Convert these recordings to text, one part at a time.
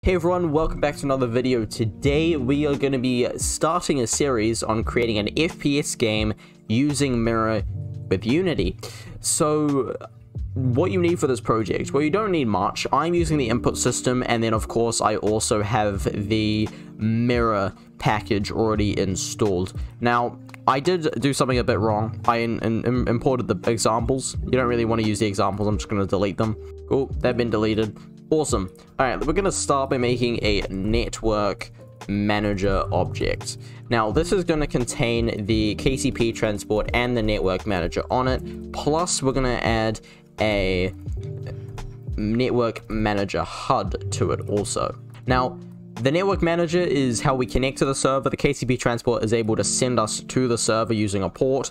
Hey everyone, welcome back to another video. Today we are going to be starting a series on creating an FPS game using Mirror with Unity. So what you need for this project? Well, you don't need much. I'm using the input system, and then of course I also have the Mirror package already installed. Now, I did do something a bit wrong. I imported the examples. You don't really want to use the examples. I'm just going to delete them. Cool, they've been deleted. Awesome. Alright, we're going to start by making a network manager object. Now, this is going to contain the KCP transport and the network manager on it. Plus, we're going to add a network manager HUD to it also. Now, the network manager is how we connect to the server. The KCP transport is able to send us to the server using a port.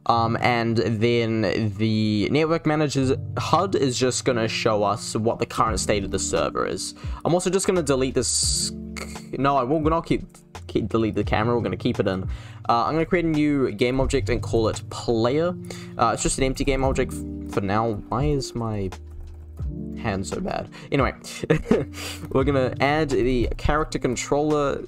And then the network manager's HUD is just going to show us what the current state of the server is. I'm also just going to delete this. No, I will not delete the camera. We're going to keep it in. I'm going to create a new game object and call it player. It's just an empty game object for now. Why is my hand so bad? Anyway, we're gonna add the character controller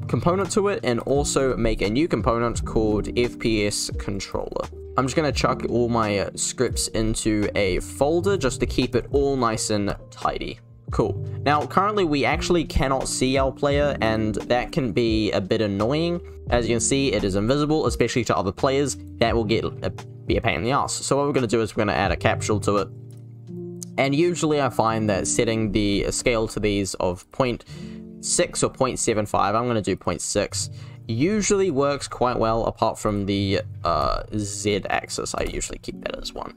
component to it and also make a new component called FPS controller. I'm just gonna chuck all my scripts into a folder just to keep it all nice and tidy. Cool. Now, currently we actually cannot see our player, and that can be a bit annoying. As you can see, it is invisible, especially to other players. That will be a pain in the ass. So what we're gonna do is we're gonna add a capsule to it. And usually I find that setting the scale to these of 0.6 or 0.75, I'm going to do 0.6, usually works quite well, apart from the Z axis. I usually keep that as 1.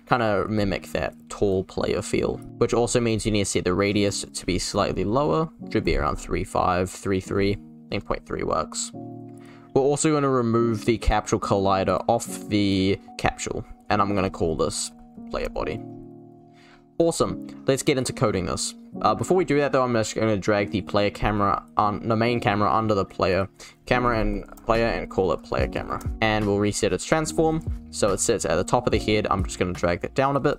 Kind of mimic that tall player feel, which also means you need to set the radius to be slightly lower. Should be around 3.5, 3.3, I think 0.3 works. We're also going to remove the capsule collider off the capsule, and I'm going to call this player body. Awesome. Let's get into coding this. Before we do that though, I'm just going to drag the player camera on the main camera under the player camera and player and call it player camera. And we'll reset its transform so it sits at the top of the head. I'm just going to drag that down a bit.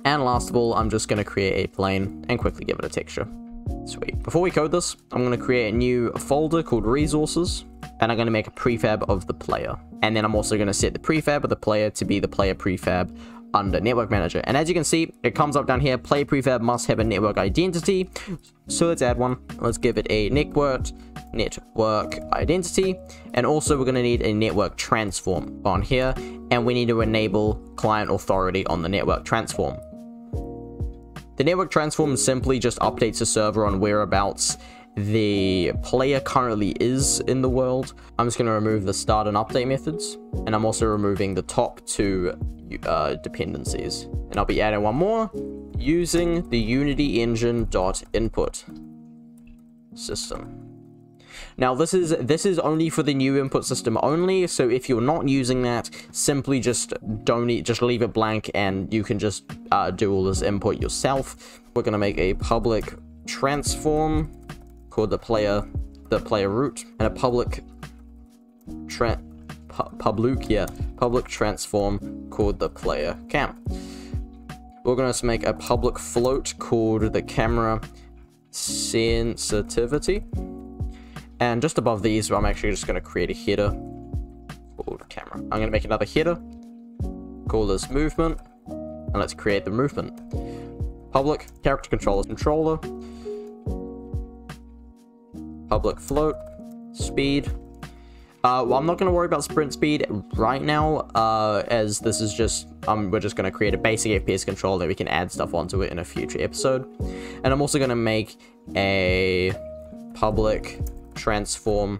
And last of all, I'm just going to create a plane and quickly give it a texture. Sweet. Before we code this, I'm going to create a new folder called resources, and I'm going to make a prefab of the player. And then I'm also going to set the prefab of the player to be the player prefab under network manager. And as you can see, it comes up down here, player prefab must have a network identity. So let's add one. Let's give it a network identity. And also we're going to need a network transform on here, and we need to enable client authority on the network transform. The network transform simply just updates the server on whereabouts the player currently is in the world. I'm just going to remove the start and update methods, and I'm also removing the top 2 dependencies, and I'll be adding one more using the Unity engine.input system. Now this is only for the new input system only, so if you're not using that, simply just leave it blank and you can just do all this input yourself. We're going to make a public transform called the player root, and a public transform called the player cam. We're going to make a public float called the camera sensitivity, and just above these I'm actually just going to create a header called camera. I'm going to make another header, call this movement, and let's create the movement. Public character controller, public float speed. Well, I'm not going to worry about sprint speed right now, as this is just, we're just going to create a basic FPS controller that we can add stuff onto it in a future episode. And I'm also going to make a public transform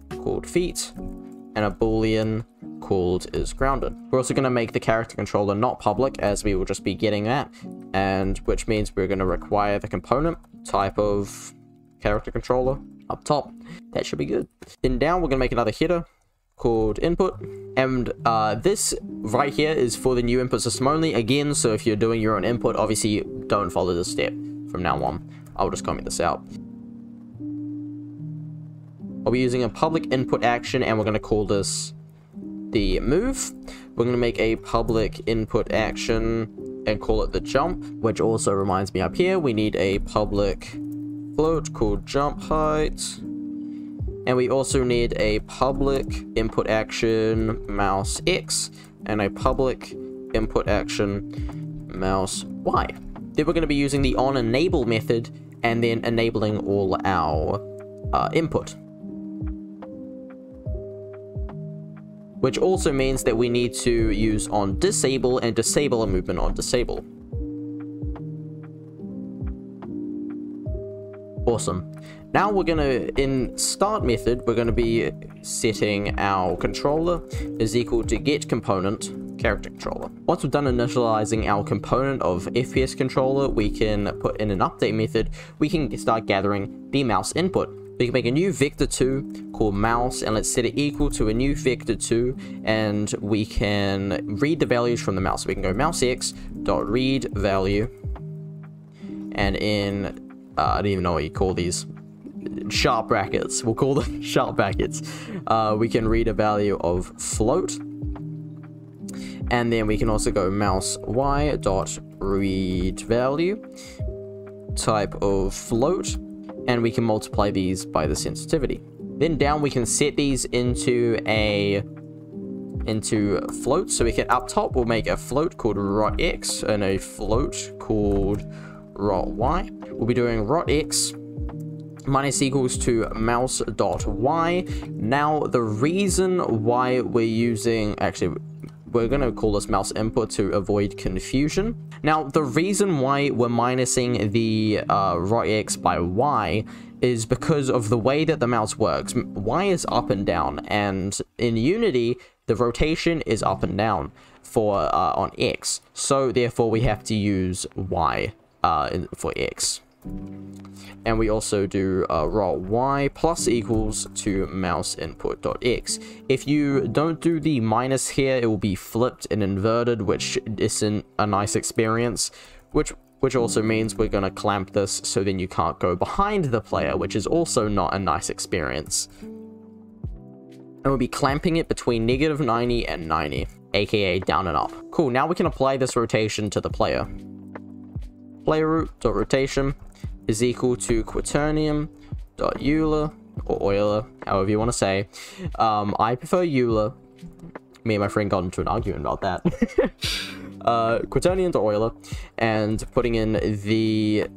called feet, and a boolean called is grounded. We're also going to make the character controller not public, as we will just be getting that, and which means we're going to require the component type of character controller up top. That should be good. Then down, we're going to make another header called input, and this right here is for the new input system only again. So if you're doing your own input, obviously don't follow this step from now on. I'll just comment this out. I'll be using a public input action, and we're going to call this the move. We're going to make a public input action and call it the jump, which also reminds me up here, we need a public float called jump height. And we also need a public input action mouse X and a public input action mouse Y. Then we're going to be using the onEnable method and then enabling all our input. Which also means that we need to use onDisable and disable a movement onDisable. Awesome. Now we're gonna, in start method, we're gonna be setting our controller is equal to get component character controller. Once we've done initializing our component of FPS controller, we can put in an update method. We can start gathering the mouse input. We can make a new vector2 called mouse, and let's set it equal to a new vector2, and we can read the values from the mouse. We can go mousex.read value, and in I don't even know what you call these, sharp brackets, we'll call them sharp brackets, we can read a value of float, and then we can also go mouse y.read value, type of float, and we can multiply these by the sensitivity. Then down we can set these into float. So we can, up top we'll make a float called rotx and a float called roty. We'll be doing rotx minus equals to mouse.y. Now the reason why we're using, actually we're going to call this mouse input to avoid confusion. Now, the reason why we're minusing the rotx by y is because of the way that the mouse works. Y is up and down, and in Unity, the rotation is up and down for on X. So, therefore, we have to use Y for X. And we also do roty plus equals to mouse input.x. If you don't do the minus here, it will be flipped and inverted, which isn't a nice experience, which also means we're going to clamp this so then you can't go behind the player, which is also not a nice experience. And we'll be clamping it between -90 and 90, aka down and up. Cool, now we can apply this rotation to the player. Player_root.rotation is equal to quaternium.Euler, or Euler, however you want to say. I prefer Euler. Me and my friend got into an argument about that. Quaternium.Euler, and putting in the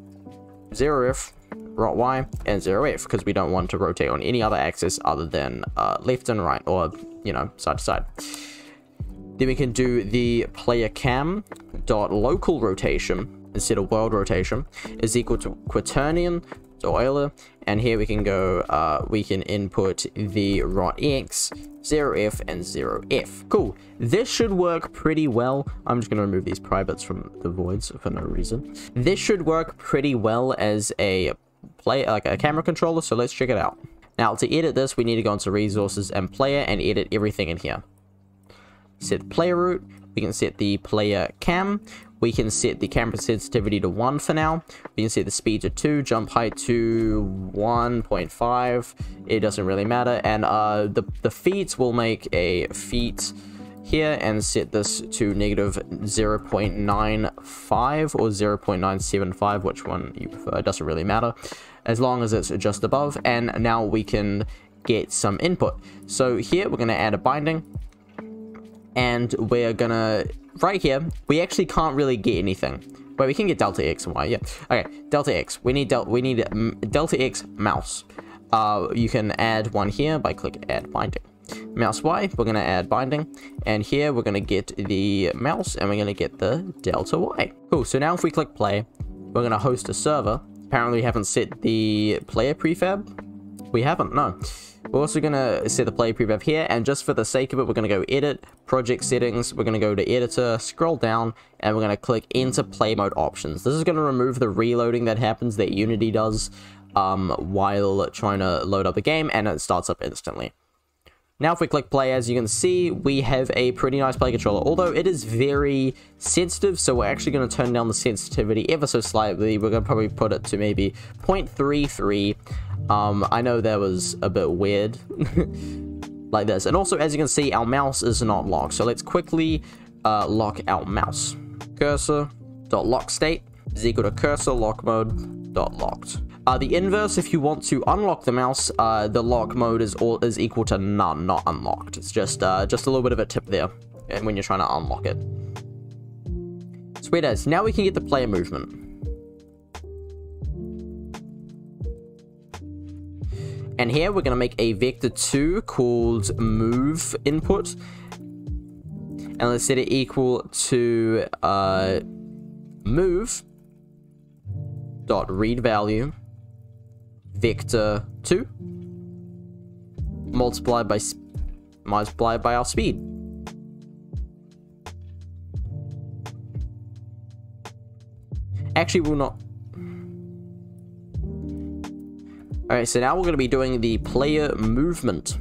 0f, roty, and 0f, because we don't want to rotate on any other axis other than left and right, or, you know, side to side. Then we can do the player cam.local rotation instead of world rotation is equal to quaternium.Euler, and here we can go, we can input the rotx, 0f, and 0f. Cool. This should work pretty well. I'm just going to remove these privates from the voids for no reason. This should work pretty well as a camera controller, so let's check it out. Now, to edit this, we need to go into resources and player and edit everything in here. Set the player root. We can set the player cam. We can set the camera sensitivity to 1 for now. We can set the speed to 2, jump height to 1.5. It doesn't really matter. And the feet will make a feet here and set this to -0.95 or 0.975, which one you prefer. It doesn't really matter, as long as it's just above. And now we can get some input. So here we're going to add a binding. And we're gonna, right here, we actually can't really get anything. But we can get delta x and y, yeah. Okay, delta x. We need delta x mouse. You can add one here by clicking add binding. Mouse y, we're gonna add binding. And here we're gonna get the mouse and we're gonna get the delta y. Cool, so now if we click play, we're gonna host a server. Apparently we haven't set the player prefab. We haven't, no. We're also going to set the player prefab here, and just for the sake of it, we're going to go edit, project settings, we're going to go to editor, scroll down, and we're going to click enter play mode options. This is going to remove the reloading that happens that Unity does while trying to load up the game, and it starts up instantly. Now if we click play, as you can see, we have a pretty nice play controller, although it is very sensitive, so we're actually going to turn down the sensitivity ever so slightly. We're going to probably put it to maybe 0.33. I know that was a bit weird, like this. And also, as you can see, our mouse is not locked, so let's quickly lock our mouse. cursor dot lock state is equal to cursor lock mode dot locked. The inverse, if you want to unlock the mouse, the lock mode is equal to none, not unlocked. It's just a little bit of a tip there, and when you're trying to unlock it. Sweet as. Now we can get the player movement. And here we're gonna make a vector 2 called move input, and let's set it equal to move dot read value vector 2 multiplied by our speed. Actually, we'll not. Alright, so now we're going to be doing the player movement.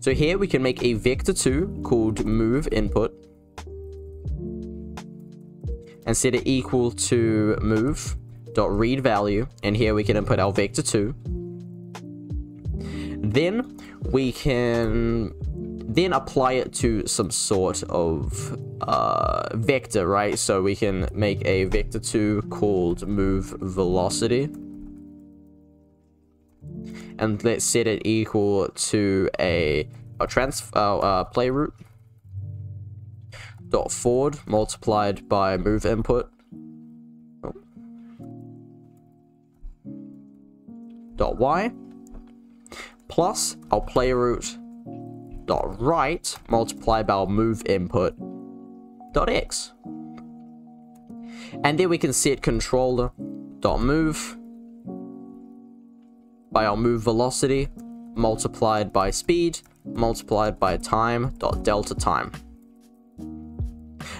So here we can make a vector 2 called move input and set it equal to move dot read value, and here we can input our vector 2. Then we can apply it to some sort of vector, right? So we can make a vector 2 called move velocity, and let's set it equal to a play route dot forward multiplied by move input dot y plus our play route dot right multiplied by our move input dot x. And then we can set controller dot move by our move velocity multiplied by speed multiplied by time dot delta time.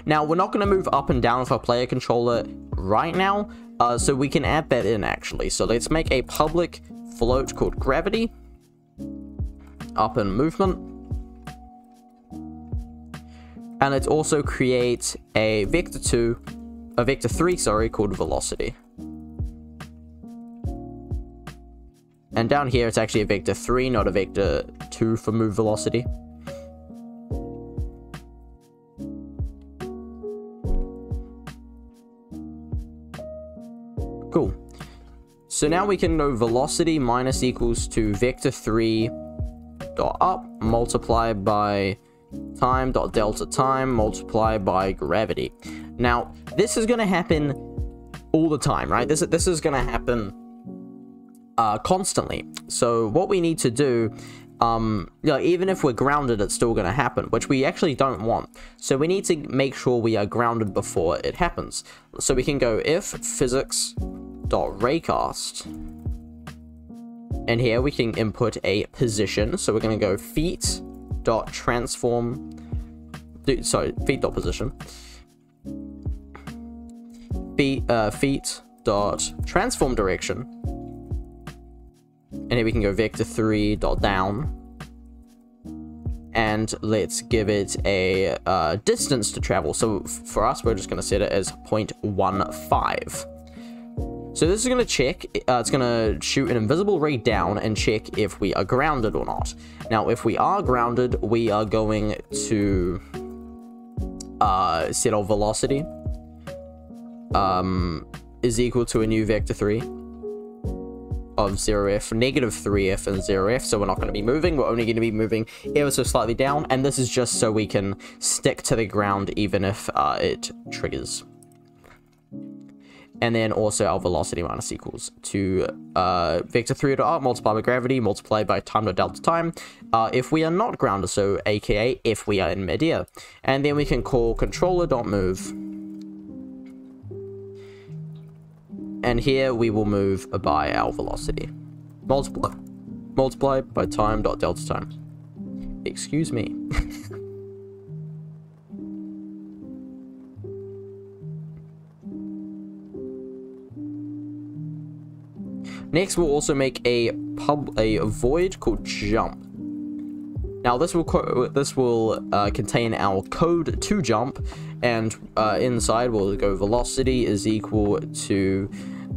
Now we're not going to move up and down with our player controller right now, so we can add that in actually. So let's make a public float called gravity up and movement, and let's also create a vector 3, sorry, called velocity. And down here it's actually a vector 3, not a vector 2 for move velocity. Cool. So now we can know velocity minus equals to vector 3 dot up multiplied by time dot delta time multiplied by gravity. Now this is going to happen all the time, right? This is going to happen constantly. So what we need to do, even if we're grounded, it's still going to happen, which we actually don't want. So we need to make sure we are grounded before it happens. So we can go if physics dot raycast, and here we can input a position. So we're going to go feet dot transform, feet dot position, feet dot transform direction, and here we can go vector 3 dot down, and let's give it a distance to travel. So for us, we're just going to set it as 0.15. So this is going to check, it's going to shoot an invisible ray down and check if we are grounded or not. Now, if we are grounded, we are going to set our velocity is equal to a new vector 3 of 0f, negative 3f, and 0f. So we're not going to be moving, we're only going to be moving ever so slightly down, and this is just so we can stick to the ground even if it triggers. And then also our velocity minus equals to vector 3 dot up multiplied by gravity multiplied by time dot delta time if we are not grounded, so aka if we are in midair. And then we can call controller dot move, and here we will move by our velocity multiplied by time dot delta time. Excuse me. Next, we'll also make a void called jump. Now this will contain our code to jump, and inside we'll go velocity is equal to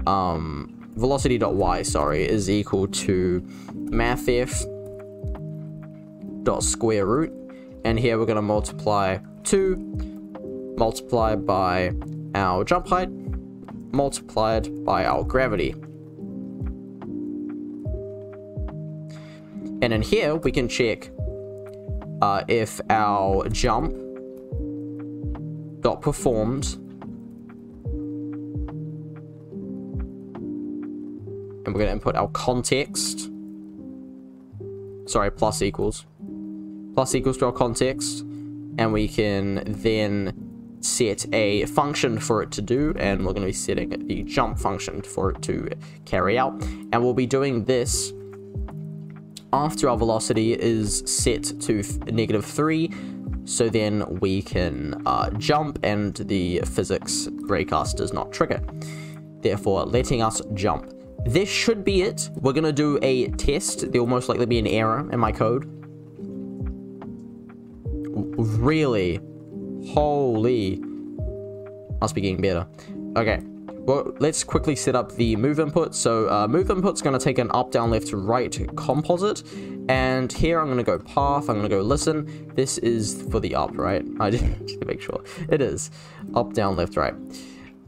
velocity.y, sorry, is equal to mathf dot square root, And here we're going to multiply 2, multiplied by our jump height, multiplied by our gravity. And in here, we can check if our jump dot performed and we're going to input our context, sorry, plus equals to our context, and we can then set a function for it to do, and we're going to be setting the jump function for it to carry out, and we'll be doing this after our velocity is set to -3, so then we can jump and the physics raycast does not trigger, therefore letting us jump. This should be it. We're going to do a test. There will most likely be an error in my code. Really? Holy. Must be getting better. Okay. Well, let's quickly set up the move input. So move input's going to take an up, down, left, right composite. And here I'm going to go path. I'm going to go listen. This is for the up, right? I just need to make sure. It is. Up, down, left, right.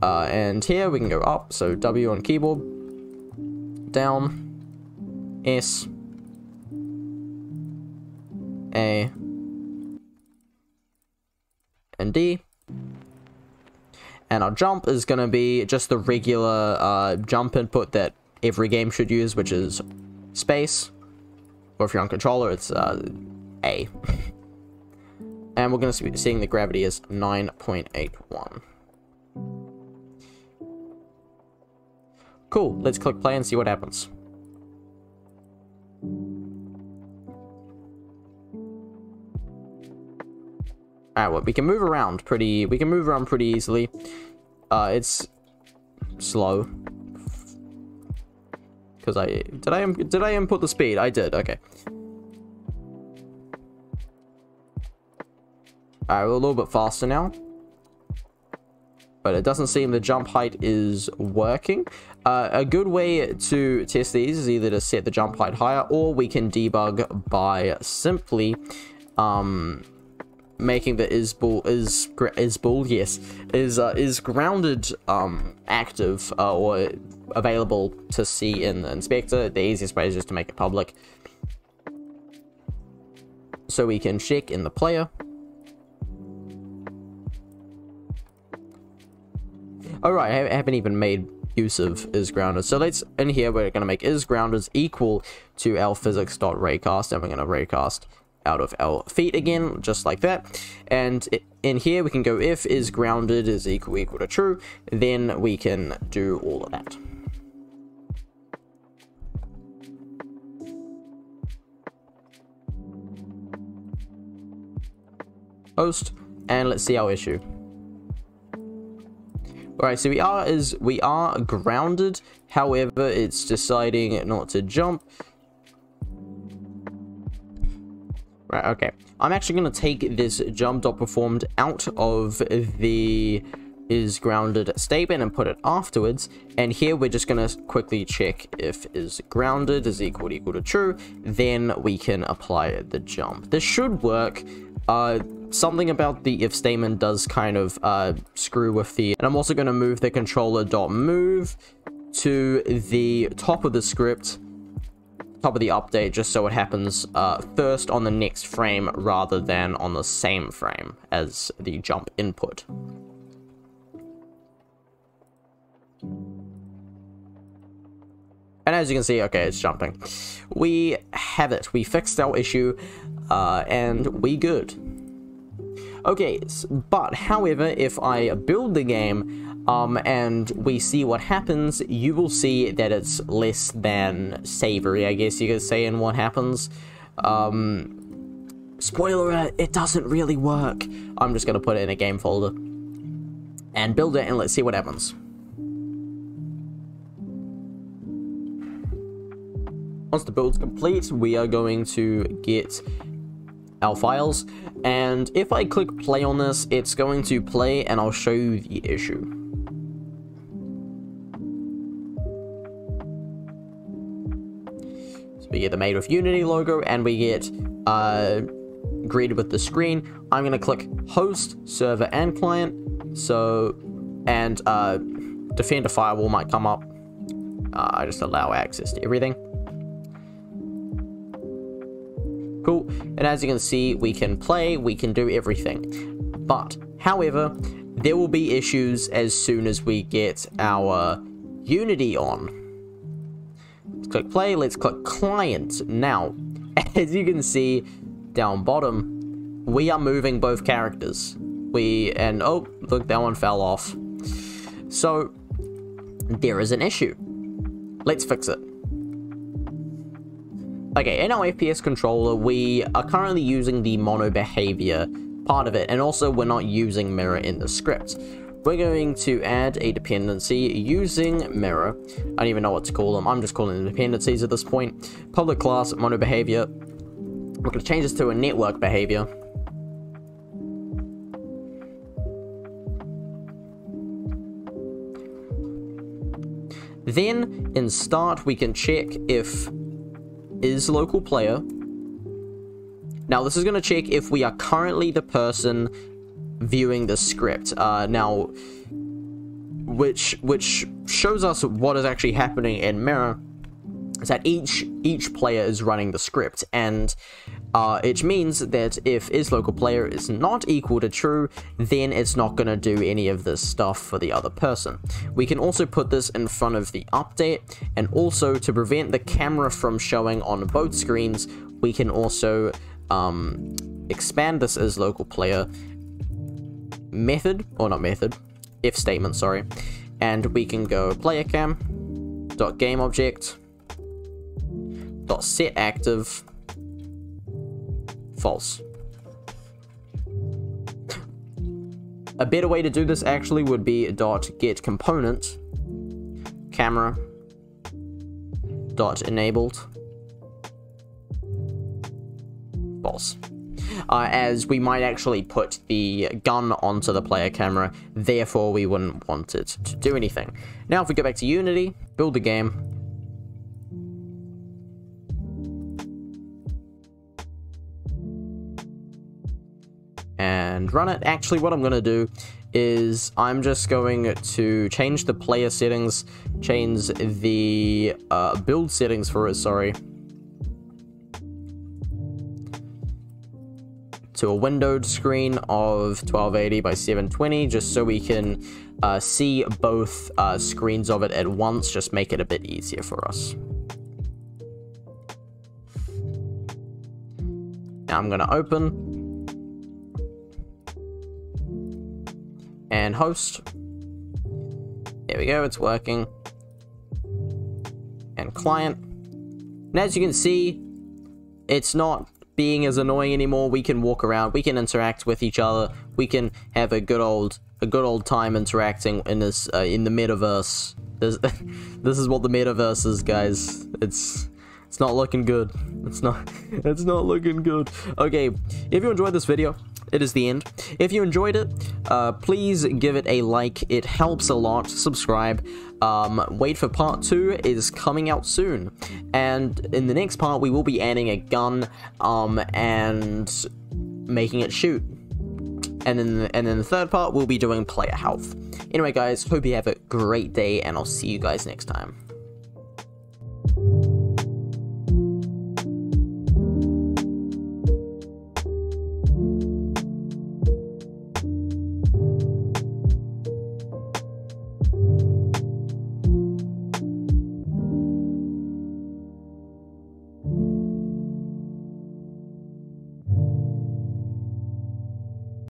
And here we can go up. So W on keyboard. Down. S. A. And D. And our jump is going to be just the regular jump input that every game should use, which is space. Or if you're on controller, it's A. And we're going to be seeing the gravity is 9.81. Cool, let's click play and see what happens. Alright, well, we can move around pretty easily. It's slow. Because did I input the speed? I did, okay. Alright, we're a little bit faster now. But it doesn't seem the jump height is working. A good way to test these is either to set the jump height higher, or we can debug by simply making the is grounded active or available to see in the inspector. The easiest way is just to make it public, so we can check in the player. Alright, I haven't even made use of is grounded. So let's, in here, we're going to make is grounded equal to our physics.raycast, and we're going to raycast out of our feet again, just like that. And in here, we can go if is grounded is equal to true, then we can do all of that. Host, and let's see our issue. Alright, so we are grounded, however, it's deciding not to jump. Right, okay. I'm actually going to take this jump.performed out of the is grounded statement and put it afterwards. And here we're just going to quickly check if is grounded is equal to true. Then we can apply the jump. This should work. Something about the if statement does kind of screw with the, and I'm also going to move the controller.move to the top of the script, top of the update, just so it happens first on the next frame rather than on the same frame as the jump input. And as you can see, okay, it's jumping. We have it. We fixed our issue, and we good. Okay, but however, if I build the game and we see what happens, you will see that it's less than savory, I guess you could say, in what happens. Spoiler alert, it doesn't really work. I'm just going to put it in a game folder and build it, and let's see what happens. Once the build's complete, we are going to get our files, and if I click play on this, it's going to play, and I'll show you the issue. So we get the Made with Unity logo, and we get greeted with the screen, I'm going to click host, server, and client. So, and Defender Firewall might come up. I just allow access to everything. Cool. And as you can see, we can play, we can do everything. But, however, there will be issues as soon as we get our Unity on. Let's click play, let's click client. Now, as you can see down bottom, we are moving both characters. Oh, look, that one fell off. So, there is an issue. Let's fix it. Okay, in our FPS controller, we are currently using the mono behavior part of it, and also we're not using mirror in the script. We're going to add a dependency using mirror. I don't even know what to call them. I'm just calling them dependencies at this point. Public class mono behavior. We're going to change this to a network behavior. Then in start, we can check if is local player. Now this is going to check if we are currently the person viewing the script. Now, which shows us what is actually happening in mirror, is that each player is running the script, and it means that if is local player is not equal to true, then it's not going to do any of this stuff for the other person. We can also put this in front of the update, and also to prevent the camera from showing on both screens, we can also expand this as local player method, or not method, if statement, sorry, and we can go player cam dot game object dot set active false. A better way to do this actually would be dot get component camera dot enabled false. As we might actually put the gun onto the player camera, therefore we wouldn't want it to do anything. Now if we go back to Unity, build the game, and run it. Actually, what I'm going to do is I'm just going to change the player settings, change the build settings for it, sorry, to a windowed screen of 1280 by 720, just so we can see both screens of it at once, just make it a bit easier for us. Now I'm going to open and host. There we go, it's working. And client. And as you can see, it's not being as annoying anymore. We can walk around, we can interact with each other, we can have a good old time interacting in this in the metaverse. This is what the metaverse is, guys. It's not looking good. It's not looking good. Okay, if you enjoyed this video, it is the end. If you enjoyed it, please give it a like. It helps a lot. Subscribe. Wait for part 2 is coming out soon. And in the next part, we will be adding a gun, and making it shoot. And then the third part, we'll be doing player health. Anyway, guys, hope you have a great day, and I'll see you guys next time.